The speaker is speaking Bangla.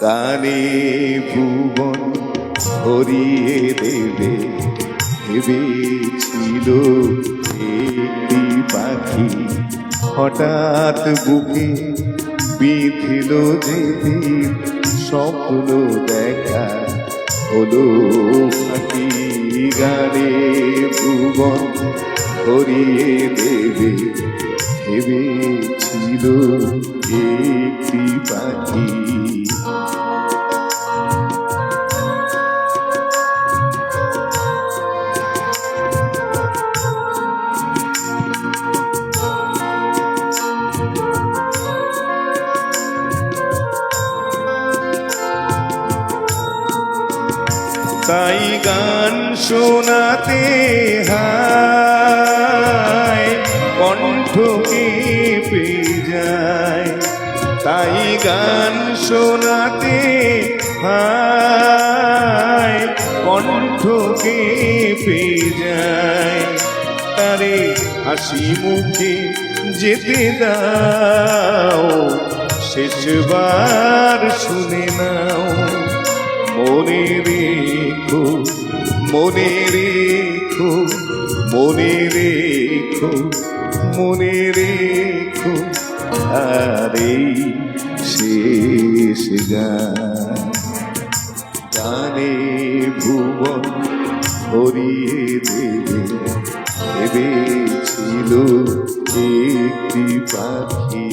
গানে ভুবন ভরিয়ে দেবে ভেবেছিল একটি পাখি, হঠাৎ বুকে বিঁধল যেদিন স্বপ্ন দেখা হলো ফাঁকি। গানে ভুবন ভরিয়ে দেবে ভেবেছিল একটি পাখি। তাই গান শোনাতে হায় কণ্ঠ কেঁপে যায়, তাই গান শোনাতে হায় কণ্ঠ কেঁপে যায়। তারে হাসি মুখে যেতে দাও, শেষবার শুনে নাও। মনে রেখো, মনে রেখো, মনে রেখো, মনে রেখো, আরে শেষ গান। গানে ভুবন ভরিয়ে দেবে ভেবেছিল একটি পাখি।